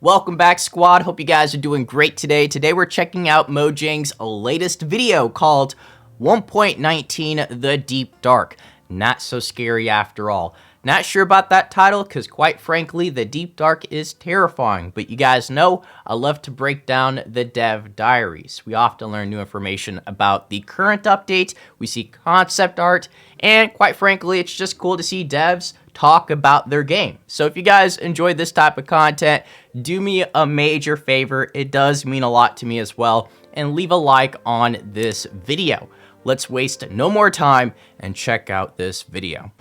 Welcome back, squad. Hope you guys are doing great today. Today we're checking out Mojang's latest video called 1.19 The Deep Dark. Not so scary after all. Not sure about that title because quite frankly, The Deep Dark is terrifying. But you guys know I love to break down the dev diaries. We often learn new information about the current update. We see concept art. And quite frankly, it's just cool to see devs talk about their game. So if you guys enjoy this type of content, do me a major favor. It does mean a lot to me as well. And leave a like on this video. Let's waste no more time and check out this video.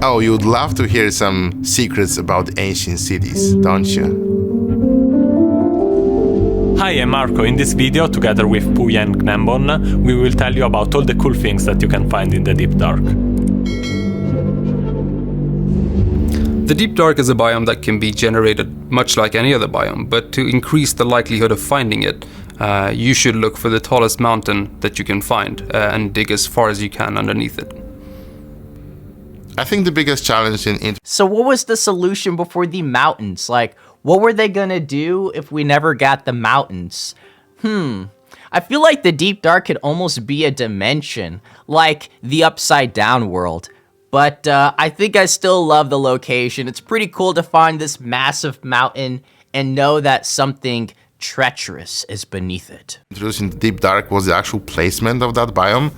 Oh, you'd love to hear some secrets about ancient cities, don't you? Hi, I'm Marco. In this video, together with Pouya and Gnembon, we will tell you about all the cool things that you can find in the Deep Dark. The Deep Dark is a biome that can be generated much like any other biome, but to increase the likelihood of finding it, you should look for the tallest mountain that you can find and dig as far as you can underneath it. I think the biggest challenge in So what was the solution before the mountains? Like, what were they gonna do if we never got the mountains? I feel like the Deep Dark could almost be a dimension, like the Upside Down world. But I think I still love the location. It's pretty cool to find this massive mountain and know that something treacherous is beneath it. Introducing the Deep Dark was the actual placement of that biome.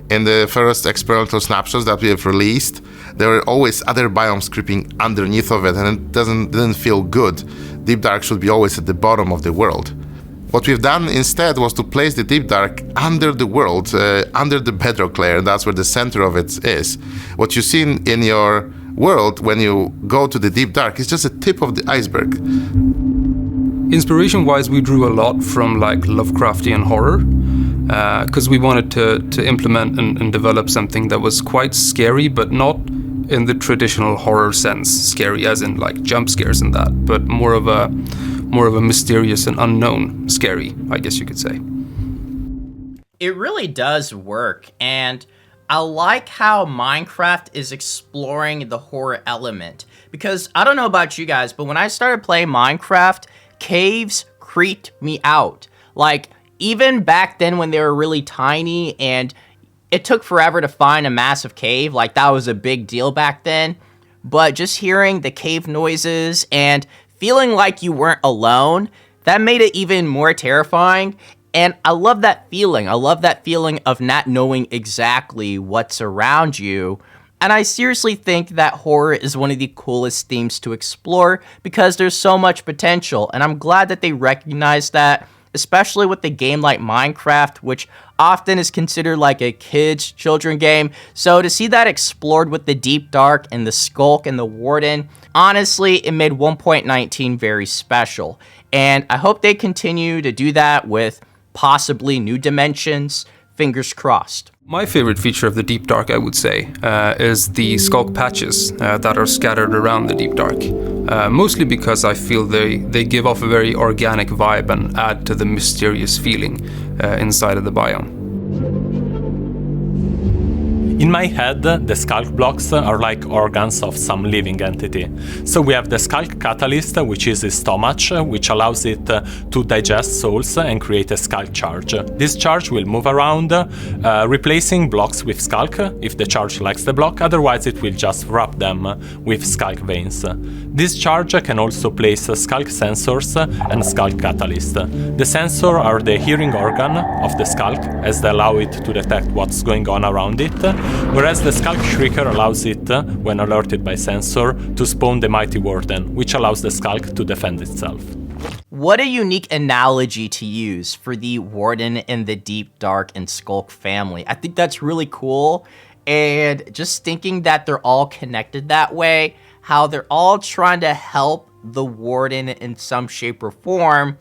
In the first experimental snapshots that we have released, there were always other biomes creeping underneath of it, and it didn't feel good. Deep Dark should be always at the bottom of the world. What we've done instead was to place the Deep Dark under the world, under the bedrock layer. That's where the center of it is. What you see in your world when you go to the Deep Dark is just a tip of the iceberg. Inspiration-wise, we drew a lot from like Lovecraftian horror, because we wanted to implement and develop something that was quite scary, but not in the traditional horror sense, scary as in like jump scares and that, but more of a mysterious and unknown scary, I guess you could say. It really does work, and I like how Minecraft is exploring the horror element, because I don't know about you guys, but when I started playing Minecraft, caves creeped me out. Like, even back then when they were really tiny and it took forever to find a massive cave, like that was a big deal back then. But just hearing the cave noises and feeling like you weren't alone, that made it even more terrifying. And I love that feeling. I love that feeling of not knowing exactly what's around you. And I seriously think that horror is one of the coolest themes to explore because there's so much potential. And I'm glad that they recognize that, especially with a game like Minecraft, which often is considered like a children game. So to see that explored with the Deep Dark and the Sculk and the Warden, honestly, it made 1.19 very special. And I hope they continue to do that with possibly new dimensions. Fingers crossed. My favorite feature of the Deep Dark, I would say, is the sculk patches that are scattered around the Deep Dark. Mostly because I feel they give off a very organic vibe and add to the mysterious feeling inside of the biome. In my head, the sculk blocks are like organs of some living entity. So we have the sculk catalyst, which is its stomach, which allows it to digest souls and create a sculk charge. This charge will move around, replacing blocks with sculk if the charge likes the block, otherwise it will just wrap them with sculk veins. This charge can also place sculk sensors and sculk catalyst. The sensors are the hearing organ of the sculk, as they allow it to detect what's going on around it, whereas the Sculk Shrieker allows it, when alerted by sensor, to spawn the mighty Warden, which allows the Sculk to defend itself. What a unique analogy to use for the Warden in the Deep Dark and Sculk family. I think that's really cool, and just thinking that they're all connected that way, how they're all trying to help the Warden in some shape or form,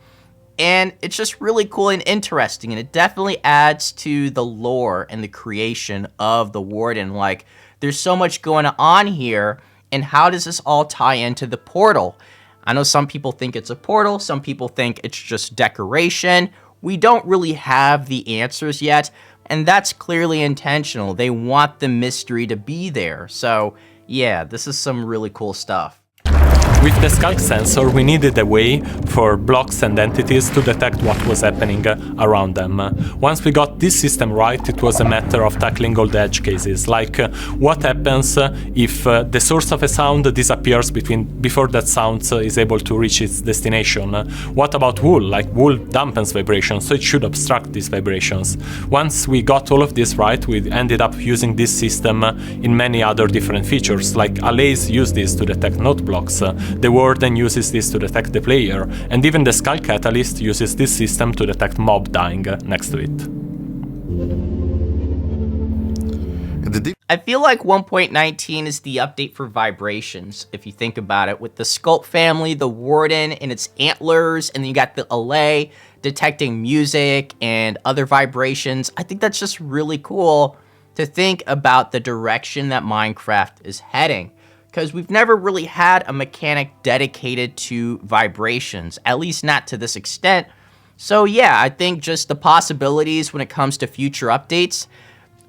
and it's just really cool and interesting, and it definitely adds to the lore and the creation of the Warden. Like, there's so much going on here, and how does this all tie into the portal? I know some people think it's a portal, some people think it's just decoration. We don't really have the answers yet, and that's clearly intentional. They want the mystery to be there. So, yeah, this is some really cool stuff. With the Skunk Sensor, we needed a way for blocks and entities to detect what was happening around them. Once we got this system right, it was a matter of tackling all the edge cases, like what happens if the source of a sound disappears before that sound is able to reach its destination. What about wool? Like, wool dampens vibrations, so it should obstruct these vibrations. Once we got all of this right, we ended up using this system in many other different features, like allays use this to detect note blocks. The Warden uses this to detect the player, and even the Sculk Catalyst uses this system to detect mob dying next to it. I feel like 1.19 is the update for vibrations, if you think about it, with the Sculk family, the Warden and its antlers, and then you got the allay detecting music and other vibrations. I think that's just really cool to think about the direction that Minecraft is heading, because we've never really had a mechanic dedicated to vibrations, at least not to this extent. So yeah, I think just the possibilities when it comes to future updates,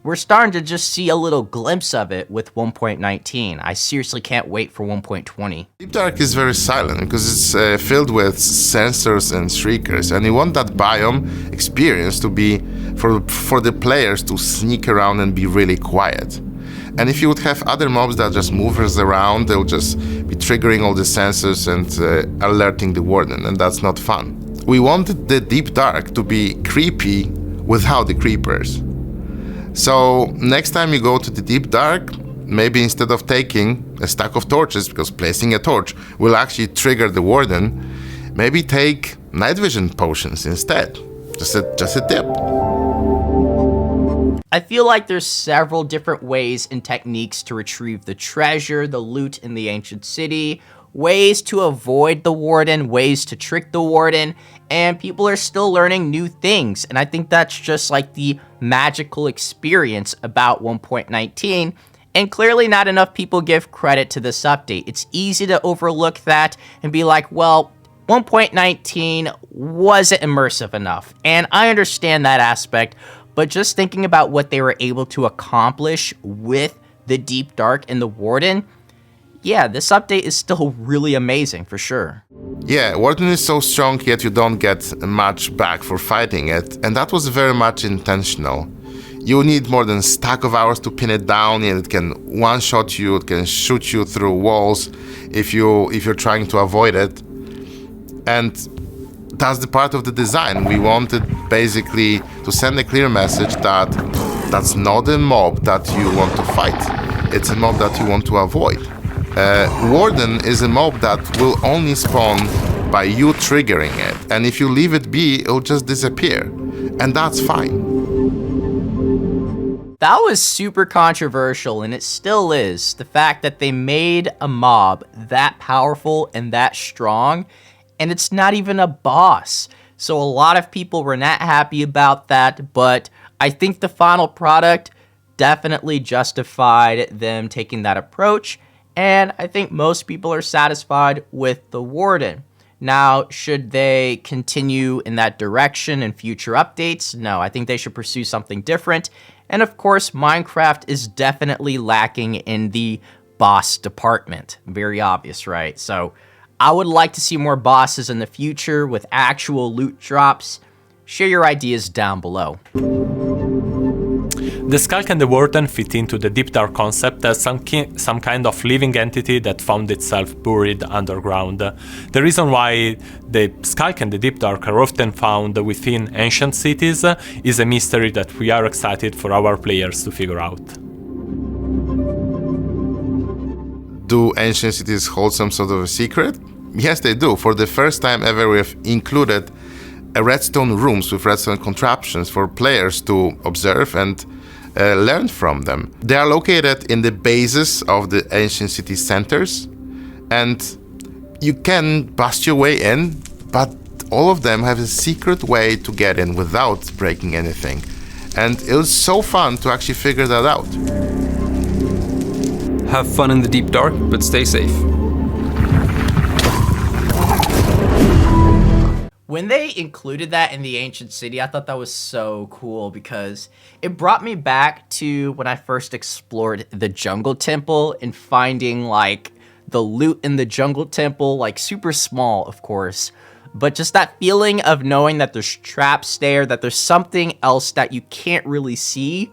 we're starting to just see a little glimpse of it with 1.19. I seriously can't wait for 1.20. Deep Dark is very silent because it's filled with sensors and shriekers, and you want that biome experience to be for the players to sneak around and be really quiet. And if you would have other mobs that just move us around, they'll just be triggering all the sensors and alerting the Warden, and that's not fun. We wanted the Deep Dark to be creepy without the creepers. So next time you go to the Deep Dark, maybe instead of taking a stack of torches, because placing a torch will actually trigger the Warden, maybe take night vision potions instead. Just a tip. I feel like there's several different ways and techniques to retrieve the treasure, the loot in the ancient city, ways to avoid the Warden, ways to trick the Warden, and people are still learning new things. And I think that's just like the magical experience about 1.19. And clearly not enough people give credit to this update. It's easy to overlook that and be like, well, 1.19 wasn't immersive enough. And I understand that aspect, but just thinking about what they were able to accomplish with the Deep Dark and the Warden, yeah, this update is still really amazing for sure. Yeah, Warden is so strong, yet you don't get much back for fighting it, and that was very much intentional. You need more than a stack of hours to pin it down, and it can one-shot you, it can shoot you through walls if you're trying to avoid it. And that's the part of the design. We wanted basically to send a clear message that that's not a mob that you want to fight. It's a mob that you want to avoid. Warden is a mob that will only spawn by you triggering it, and if you leave it be, it'll just disappear, and that's fine. That was super controversial, and it still is. The fact that they made a mob that powerful and that strong, and it's not even a boss. So a lot of people were not happy about that, but I think the final product definitely justified them taking that approach, and I think most people are satisfied with the Warden. Now, should they continue in that direction in future updates? No, I think they should pursue something different. And of course, Minecraft is definitely lacking in the boss department. Very obvious, right? So I would like to see more bosses in the future with actual loot drops. Share your ideas down below. The Sculk and the Warden fit into the Deep Dark concept as some kind of living entity that found itself buried underground. The reason why the Sculk and the Deep Dark are often found within ancient cities is a mystery that we are excited for our players to figure out. Do ancient cities hold some sort of a secret? Yes, they do. For the first time ever, we have included a Redstone Rooms with redstone contraptions for players to observe and learn from them. They are located in the bases of the ancient city centers, and you can bust your way in, but all of them have a secret way to get in without breaking anything. And it was so fun to actually figure that out. Have fun in the Deep Dark, but stay safe. When they included that in the ancient city, I thought that was so cool because it brought me back to when I first explored the jungle temple and finding like the loot in the jungle temple, like super small, of course. But just that feeling of knowing that there's traps there, that there's something else that you can't really see,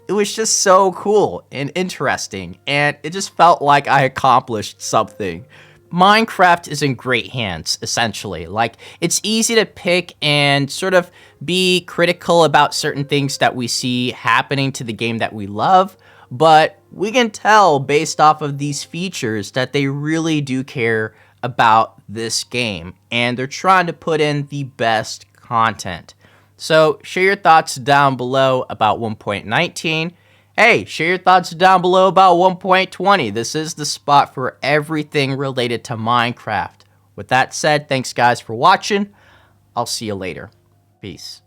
it was just so cool and interesting, and it just felt like I accomplished something. Minecraft is in great hands, essentially. Like, it's easy to pick and sort of be critical about certain things that we see happening to the game that we love, but we can tell based off of these features that they really do care about this game, and they're trying to put in the best content. So share your thoughts down below about 1.19. Hey, share your thoughts down below about 1.20. This is the spot for everything related to Minecraft. With that said, thanks guys for watching. I'll see you later. Peace.